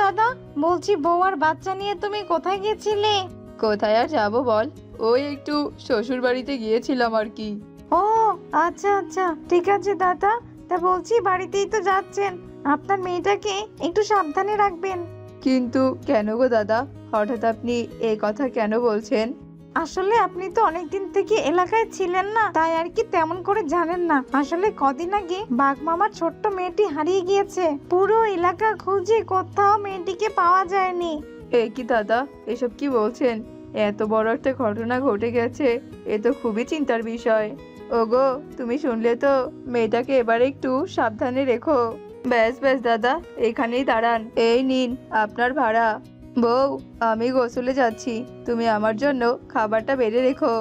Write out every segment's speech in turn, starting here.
দাদা, বলছি বউ আর বাচ্চা নিয়ে তুমি কোথায় গেছিলে? কোথায় আর যাবো বল, ওই একটু শ্বশুর বাড়িতে গিয়েছিলাম আর কি। ও আচ্ছা আচ্ছা, ঠিক আছে দাদা। তা বলছি বাড়িতেই তো যাচ্ছেন, আপনার মেয়েটাকে একটু সাবধানে রাখবেন। কিন্তু কেন গো দাদা, হঠাৎ আপনি এই কথা কেন বলছেন? আসলে আপনি তো অনেকদিন থেকে এলাকায় ছিলেন না, তাই আর কি তেমন করে জানেন না। আসলে কদিন আগে বাঘ মামার ছোট্ট মেয়েটি হারিয়ে গিয়েছে, পুরো এলাকা খুঁজে কোথাও মেয়েটিকে পাওয়া যায়নি। এই কি দাদা, এসব কি বলছেন? এত বড় একটা ঘটনা ঘটে গেছে, এ তো খুবই চিন্তার বিষয়। ওগো, তুমি শুনলে তো, মেয়েটাকে এবারে একটু সাবধানে রেখো। ব্যাস ব্যাস দাদা, এখানেই দাঁড়ান, এই নিন আপনার ভাড়া। বউ, আমি গোসলে যাচ্ছি, তুমি আমার জন্য খাবারটা বেড়ে রেখো।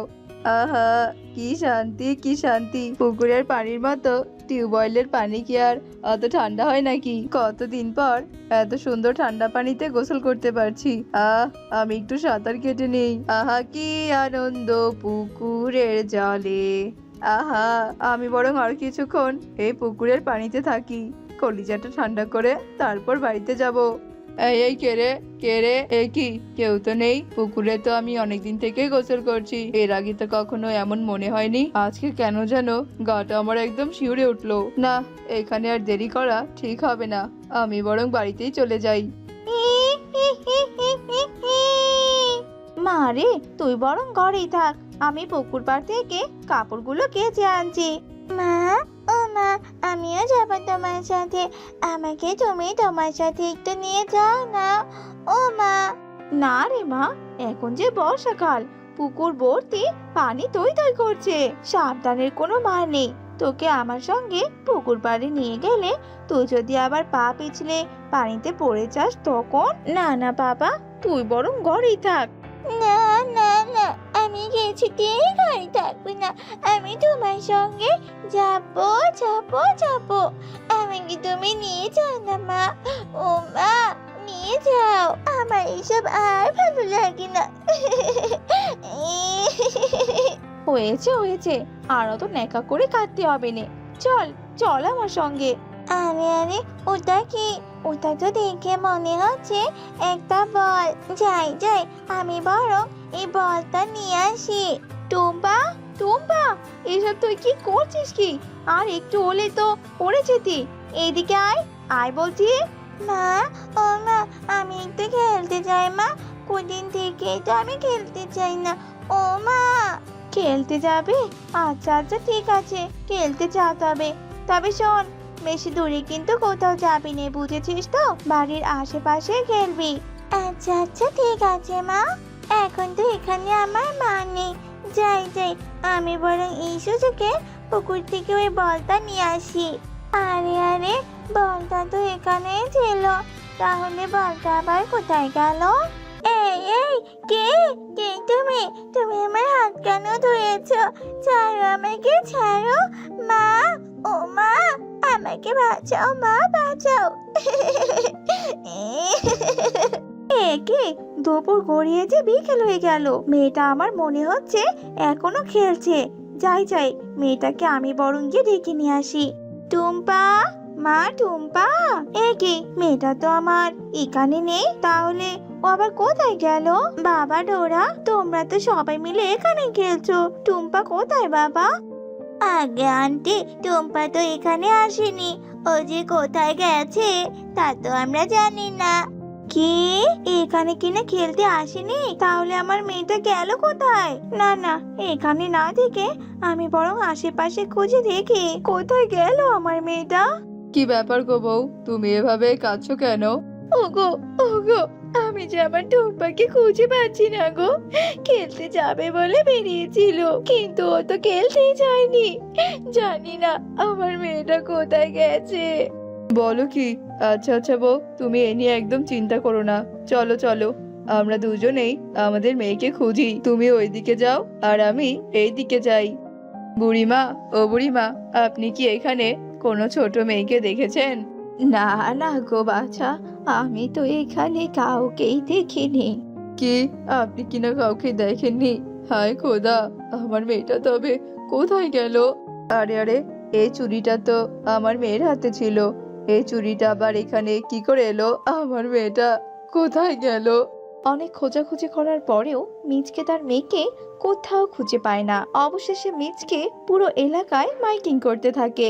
আহা, কি শান্তি কি শান্তি! পুকুরের পানির মতো টিউবওয়েলের পানি কি আর অত ঠান্ডা হয় নাকি? কতদিন পর এত সুন্দর ঠান্ডা পানিতে গোসল করতে পারছি। আমি একটু সাঁতার কেটে নেই। আহা কি আনন্দ পুকুরের জলে! আহা, আমি বরং আর কিছুক্ষণ এই পুকুরের পানিতে থাকি, কলিজাটা ঠান্ডা করে তারপর বাড়িতে যাব। এই কে রে, কে রে? এ কি, কেউ তো নেই পুকুরে, তো আমি অনেকদিন থেকেই গোসল করছি, এর আগে তো কখনো এমন মনে হয়নি। আজকে কেন যেন গাটা আমার একদম শিউরে উঠলো। না, এখানে আর দেরি করা ঠিক হবে না, আমি বরং বাড়িতেই চলে যাই। মা রে, তুই বরং ঘরেই থাক, আমি পুকুর পাড় থেকে কাপড়গুলো কেচে আনছি। মা, ও মা, আমিও যাবো তোমার সাথে, আমাকে তুমি তোমার সাথে একটু নিয়ে যাও না। ও মা। না রে মা, এখন যে বর্ষাকাল, পুকুর ভর্তি পানি টই টই করছে, সাবধানের কোনো মার নেই। তোকে আমার সঙ্গে পুকুর পাড়ে নিয়ে গেলে তুই যদি আবার পা পিছলে পানিতে পড়ে যাস তখন। না না বাবা, তুই বরং ঘরেই থাক। না না না, আমি কিছুতেই ঘরে থাকবো না, আমি তোমার সঙ্গে যাবো যাবো যাবো। আমাকে তুমি নিয়ে যাও না মা, ও মা, নিয়ে যাও, আমার এসব আর ভালো লাগে না। হয়েছে হয়েছে, আরো তো নেকা করে কাটতে হবে না, চল চল আমার সঙ্গে। আরে আরে, ওটা কি? ওটা তো দেখে মনে হচ্ছে একটা বল। যাই যাই, আমি বরং এই বলটা নিয়ে আসি। টুম্পা, টুম্পা, এসব তুই কি করছিস কি? আর একটু হলে তো পড়ে যেতি, এইদিকে আয়, আয় বলছি। মা, ও মা, আমি একটু খেলতে চাই মা, কদিন থেকে তো আমি খেলতে চাই না। ও মা। খেলতে যাবে? আচ্ছা আচ্ছা ঠিক আছে, খেলতে যেতে হবে। তবে শোন, বেশি দূরে কিন্তু কোথাও যাবি না, বুঝেছিস তো? বাড়ির আশেপাশে খেলবি। আচ্ছা আচ্ছা ঠিক আছে মা, এখন তো এখানে আমার মা নেই। যাই যাই, আমি বরং এই সুযোগে পুকুর থেকে ওই বলটা নিয়ে আসি। আরে আরে, বলটা তো এখানেই ছিল, তাহলে বলটা আবার কোথায় গেল? এই এই, কে? কে তুমি? তুমি আমার হাত কেন ধরেছো? ছাড়ো আমাকে, ছাড়ো। মা, ও মা, আমাকে বাঁচাও মা, বাঁচাও। একে দুপুর গড়িয়ে যে বিকেল হয়ে গেল, মেয়েটা আমার মনে হচ্ছে এখনো খেলছে। যাই যাই, মেয়েটাকে আমি বরং গিয়ে ডেকে নিয়ে আসি। টুম্পা, মা টুম্পা। একে মেয়েটা তো আমার এখানে নেই, তাহলে ও আবার কোথায় গেল? বাবা ডোরা, তোমরা তো সবাই মিলে এখানে খেলছো, টুম্পা কোথায় বাবা? আগে আন্টি, টুম্পা তো এখানে আসেনি, ও যে কোথায় গেছে তা তো আমরা জানি না। কি, এখানে কিনা খেলতে আসেনি? তাহলে আমার মেয়েটা গেল কোথায়? না না, এখানে না থেকে আমি বরং আশেপাশে খুঁজে দেখি কোথায় গেল আমার মেয়েটা। কি ব্যাপার গো বউ, তুমি এভাবে কাঁদছো কেন? ওগো, ওগো, আমি যে আমার টুম্পাকে খুঁজে পাচ্ছি না গো। খেলতে যাবে বলে বেরিয়েছিল, কিন্তু ও তো খেলতেই যায়নি। জানি না আমার মেয়েটা কোথায় গেছে। বলো কি? আচ্ছা আচ্ছা বউ, তুমি এ নিয়ে একদম চিন্তা করো না, চলো চলো, আমরা দুজনেই আমাদের মেয়েকে খুঁজি। তুমি ওইদিকে যাও আর আমি এই দিকে যাই। বুড়িমা, ও বুড়িমা, আপনি কি এখানে কোনো ছোট মেয়েকে দেখেছেন? না না গো বাছা, আমি তো এখানে কাউকেই দেখিনি। কি, আপনি কিনা কাউকে দেখেননি? হায় খোদা, আমার মেয়েটা তবে কোথায় গেল? আরে আরে, এই চুড়িটা তো আমার মেয়ের হাতে ছিল, এই চুরিটা আবার এখানে কি করে এলো? আমার মেয়েটা কোথায় গেল? অনেক খোঁজাখুঁজি করার পরেও মিচকে তার মেয়েকে কোথাও খুঁজে পায় না। অবশেষে মিচকে পুরো এলাকায় মাইকিং করতে থাকে।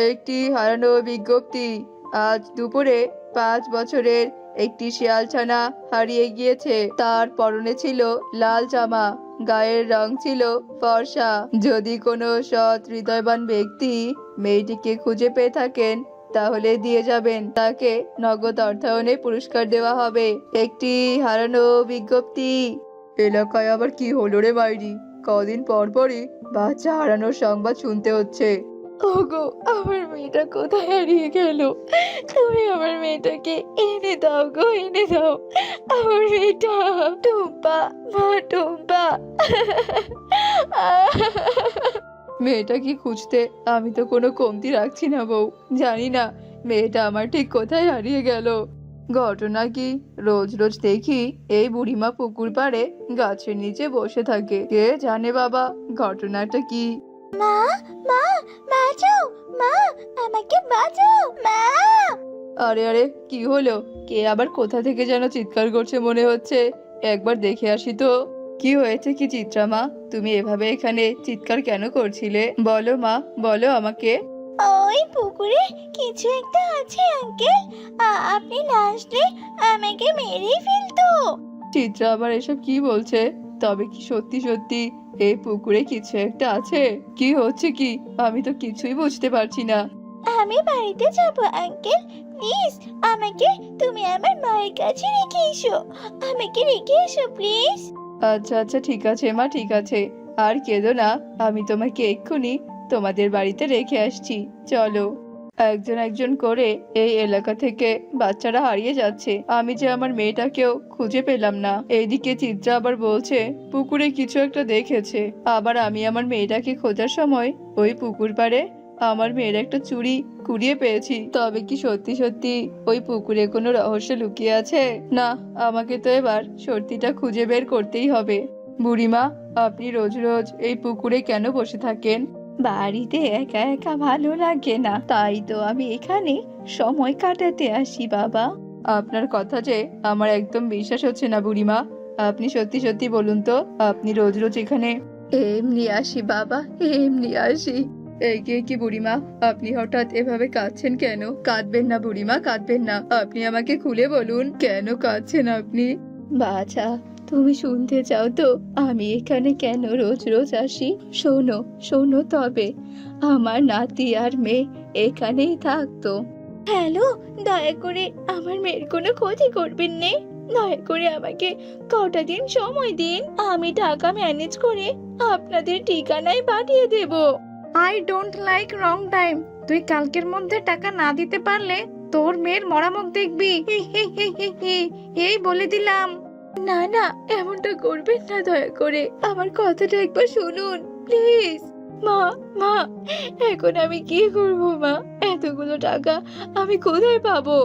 একটি হারানো বিজ্ঞপ্তি। আজ দুপুরে 5 বছরের একটি শিয়ালছানা হারিয়ে গিয়েছে। তার পরনে ছিল লাল জামা, গায়ের রং ছিল ফর্সা। যদি কোনো সৎ হৃদয়বান ব্যক্তি মেয়েটিকে খুঁজে পেয়ে থাকেন তাহলে দিয়ে যাবেন, তাকে নগদ অর্থায়নে পুরস্কার দেওয়া হবে। একটি হারানো বিজ্ঞপ্তি। এলাকায় আবার কি হলো রে মাইরি? কদিন পর পরই বাচ্চা হারানোর সংবাদ শুনতে হচ্ছে। ওগো, আমার মেয়েটা কোথায় হারিয়ে গেল? তুমি আমার মেয়েটাকে এনে দাও গো, এনে দাও আমার মেয়েটা। টুম্পা, মা টুম্পা। মেয়েটাকে খুঁজতে আমি তো কোনো কমতি রাখছি না বউ। জানি না মেয়েটা আমার ঠিক কোথায় হারিয়ে গেল। ঘটনা কি, রোজ রোজ দেখি এই বুড়িমা পুকুর পাড়ে গাছের নিচে বসে থাকে। কে জানে বাবা ঘটনাটা কি? মা, মা, বাঁচাও মা, আমাকে বাঁচাও মা। আরে আরে, কি হলো? কে আবার কোথা থেকে যেন চিৎকার করছে মনে হচ্ছে। একবার দেখে আসি তো। কি হয়েছে কি চিত্রা মা? তুমি এভাবে এখানে চিৎকার কেন করছিলে? বলো মা, বলো আমাকে। ওই পুকুরে কিছু একটা আছে আঙ্কেল, আপনি না আসলে আমাকে মেরেই ফেলতো। চিত্রা আবার এসব কি বলছে? তবে কি সত্যি সত্যি এই পুকুরে কিছু একটা আছে? কি হচ্ছে কি? আমি তো কিছুই বুঝতে পারছি না। আমি বাড়িতে যাব আঙ্কেল, প্লিজ আমাকে তুমি আমার মায়ের কাছে রেখে এসো, আমাকে রেখে এসো প্লিজ। আচ্ছা আচ্ছা, ঠিক আছে মা, ঠিক আছে। আর কেঁদো না, আমি তোমাকে এক্ষুনি তোমাদের বাড়িতে রেখে আসছি। চলো। একজন একজন করে এই এলাকা থেকে বাচ্চারা হারিয়ে যাচ্ছে। আমি যে আমার মেয়েটাকেও খুঁজে পেলাম না। এইদিকে চিত্রা আবার বলছে পুকুরে কিছু একটা দেখেছে। আবার আমি আমার মেয়েটাকে খোঁজার সময় ওই পুকুর পাড়ে আমার মেয়ের একটা চুড়ি কুড়িয়ে পেয়েছি। তবে কি সত্যি সত্যি ওই পুকুরে কোনো রহস্য লুকিয়ে আছে? না, আমাকে তো এবার সত্যিটা খুঁজে বের করতেই হবে। বুড়িমা, আপনি রোজ রোজ এই পুকুরে কেন বসে থাকেন? বাড়িতে একা একা ভালো লাগে না, তাই তো আমি এখানে সময় কাটাতে আসি বাবা। আপনার কথা যে আমার একদম বিশ্বাস হচ্ছে না বুড়িমা। আপনি সত্যি সত্যি বলুন তো, আপনি রোজ রোজ এখানে? এমনি আসি বাবা, এমনি আসি। এই কি বুড়িমা, আপনি হঠাৎ এভাবে কাঁদছেন কেন? কাঁদবেন না বুড়িমা, কাঁদবেন না। আপনি আমাকে খুলে বলুন কেন কাঁদছেন আপনি? বাছা, তুমি শুনতে চাও তো আমি এখানে কেন রোজ রোজ আসি? শোনো শোনো তবে, আমার নাতি আর মেয়ে এখানেই থাকতো। হ্যালো, দয়া করে আমার মেয়ের কোনো ক্ষতি করবেন নে। দয়া করে আমাকে কটা দিন সময় দিন, আমি টাকা ম্যানেজ করে আপনাদের ঠিকানায় পাঠিয়ে দেব। I don't like wrong time. তুই কালকের মধ্যে টাকা না দিতে পারলে তোর মেয়ের মরামুখ দেখবি। এই বলে দিলাম। না না, এমনটা করবেন না, দয়া করে আমার কথাটা একবার শুনুন প্লিজ। মা, মা, এখন আমি কি করব মা? এতগুলো টাকা আমি কোথায় পাবো?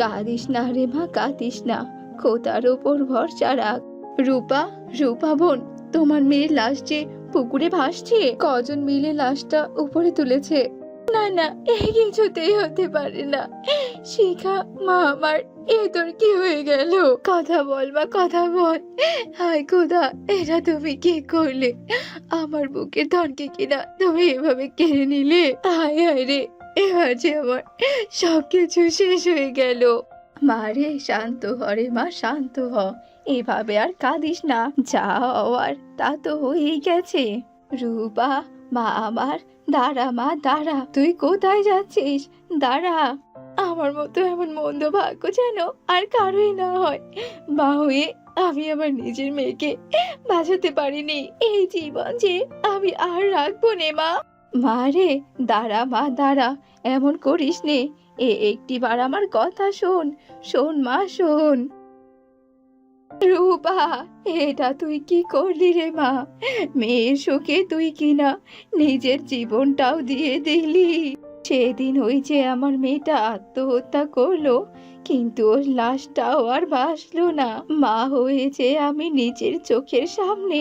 কাঁদিস না রে মা, কাঁদিস না, খোদার ওপর ভরসা রাখ। রূপা, রূপা বোন, তোমার মেয়ের লাশ যে পুকুরে ভাসছে, কজন মিলে লাশটা উপরে তুলেছে? না না, এই কিছুতেই হতে পারে না। শিখা, মা আমার, এ তোর কি হয়ে গেল? কথা বল মা, কথা বল। হায় খোদা, এটা তুমি কি করলে? আমার বুকের ধনকে কিনা তুমি এভাবে কেড়ে নিলে? হায় হায় রে, এবার যে আমার সবকিছু শেষ হয়ে গেল। মা রে, শান্ত হ রে মা, শান্ত হ। এভাবে আর কাঁদিস না, যা হওয়ার তা তো হয়েই গেছে। রূপা, মা আমার, দাঁড়া মা দাঁড়া। তুই কোথায় যাচ্ছিস? দাঁড়া। আমার মতো এমন মন্দ ভাগ্য যেন আর কারোই না হয়। মা হয়ে আমি আমার নিজের মেয়েকে বাঁচাতে পারিনি। এই জীবন যে আমি আর রাখবো নে মা। মা রে, দাঁড়া মা দাঁড়া, এমন করিস নে। একটিবার আমার কথা শোন, শোন মা শোন। রূপা, এটা তুই কি করলি রে মা? মেয়ের শোকে তুই কিনা নিজের জীবনটাও দিয়ে দিলি। সেদিন ওই যে আমার মেয়েটা আত্মহত্যা করলো, কিন্তু ওর লাশটাও আর ভাসলো না। মা হয়েছে আমি নিজের চোখের সামনে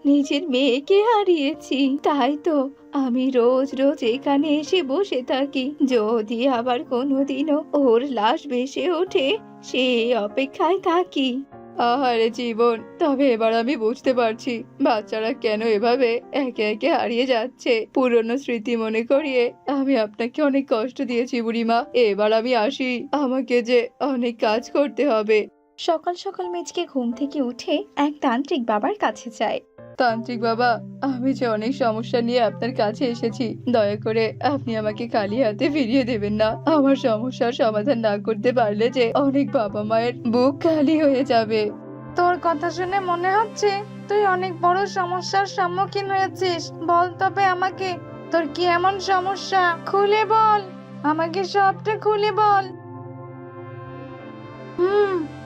নিজের মেয়েকে হারিয়েছি। তাই তো আমি রোজ রোজ এখানে এসে বসে থাকি, যদি আবার কোনোদিনও ওর লাশ ভেসে ওঠে সেই অপেক্ষায় থাকি। আহারে জীবন, তবে এবার আমি বুঝতে পারছি বাচ্চারা কেন এভাবে একে একে হারিয়ে যাচ্ছে। পুরনো স্মৃতি মনে করিয়ে আমি আপনাকে অনেক কষ্ট দিয়েছি বুড়িমা। এবার আমি আসি, আমাকে যে অনেক কাজ করতে হবে। সকাল সকাল মিচকে ঘুম থেকে উঠে এক তান্ত্রিক বাবার কাছে যায়। তান্ত্রিক বাবা, আমি যে অনেক সমস্যা নিয়ে আপনার কাছে এসেছি, দয়া করে আপনি আমাকে খালি হাতে ফিরিয়ে দেবেন না। আমার সমস্যার সমাধান না করতে পারলে যে অনেক বাবা মায়ের বুক খালি হয়ে যাবে। তোর কথা শুনে মনে হচ্ছে তুই অনেক বড় সমস্যার সম্মুখীন হয়েছিস। বল তবে আমাকে, তোর কি এমন সমস্যা? খুলে বল, আমাকে সবটা খুলে বল।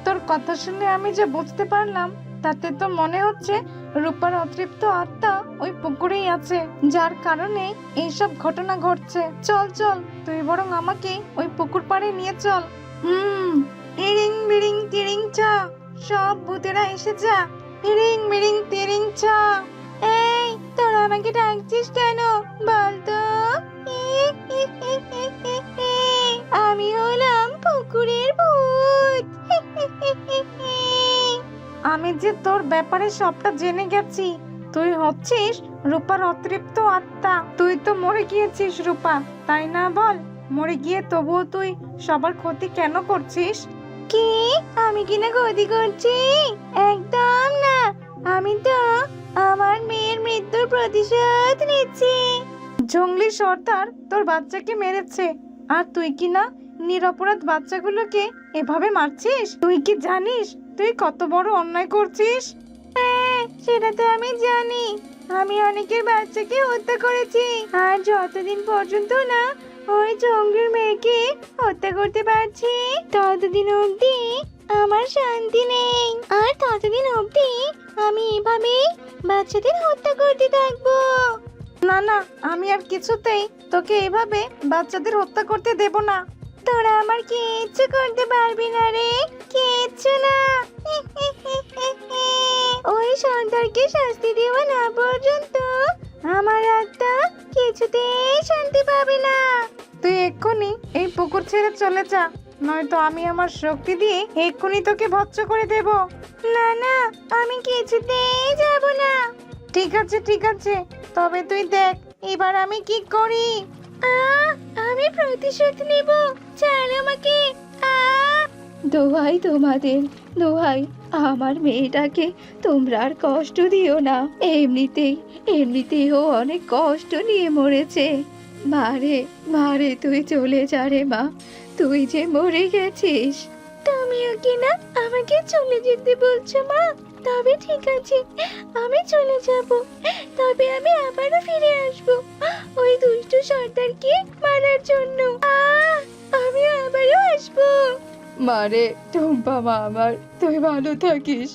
তোর কথা শুনে আমি যে বুঝতে পারলাম, তাতে তো মনে হচ্ছে রূপার অতৃপ্ত আত্মা ওই পুকুরেই আছে, যার কারণে এইসব ঘটনা ঘটছে। চল চল, তুই বরং আমাকে ওই পুকুর পাড়ে নিয়ে চল। ইরিং বিরিং তিরিং ছা, সব ভূতেরা এসে যা। ইরিং বিরিং তিরিং ছা। এই তোরা আমাকে ডাকছিস কেন বলতো? আমি হলাম পুকুরের ভূত। আমি যে তোর ব্যাপারে সবটা জেনে গেছি। তুই হচ্ছিস রূপার অতৃপ্ত আত্মা। তুই তো মরে গিয়েছিস রূপা, তাই না? বল, মরে গিয়ে তবুও তুই সবার ক্ষতি কেন করছিস? কি? আমি কিনা ক্ষতি করছি? একদম না, আমি তো আমার মেয়ের মৃত্যুর প্রতিশোধ নিচ্ছি। জঙ্গলি সর্দার তোর বাচ্চাকে মেরেছে, আর তুই কিনা নিরপরাধ বাচ্চাগুলোকে এভাবে মারছিস? তুই কি জানিস তুই কত বড় অন্যায় করছিস? হ্যাঁ, সেটা তো আমি জানি। আমি অনেকের বাচ্চাকে হত্যা করেছি, আর যতদিন পর্যন্ত না ওই জঙ্গলের মেয়েকে হত্যা করতে পারছি ততদিন অবধি আমার শান্তি নেই। আর ততদিন অবধি আমি এভাবে বাচ্চাদের হত্যা করতে থাকবো। না না, আমি আর কিছুতেই তোকে এভাবে বাচ্চাদের হত্যা করতে দেব না। তোরা আমার কিচ্ছু করতে পারবি না রে, কিচ্ছু না। ওই সর্দারকে শাস্তি দেওয়া না পর্যন্ত আমার আত্মা কিছুতেই শান্তি পাবে না। তুই এক্ষুনি এই পুকুর ছেড়ে চলে যা, নয়তো আমি আমার শক্তি দিয়ে এক্ষুনি তোকে ভৎস করে দেব। না না, আমি কিছুতেই যাব না। ঠিক আছে ঠিক আছে, তবে তুই দেখ এবার আমি কি করি। আমি প্রতিশোধ নেব, ছাড় আমাকে। দোহাই তোমাদের, দোহাই, আমার মেয়েটাকে তোমরা আর কষ্ট দিও না। এমনিতেই ও অনেক কষ্ট নিয়ে মরেছে। মারে মারে, তুই চলে যা রে মা, তুই যে মরে গেছিস। তুমিও কি না আমাকে চলে যেতে বলছো মা? তবে ঠিক আছে, আমি চলে যাব। তবে আমি আবারও ফিরে আসব ওই দুষ্ট সর্দারকে মারার জন্য। আমি আবারও আসবো। মারে, টুম্পা মা আমার, তুই ভালো থাকিস।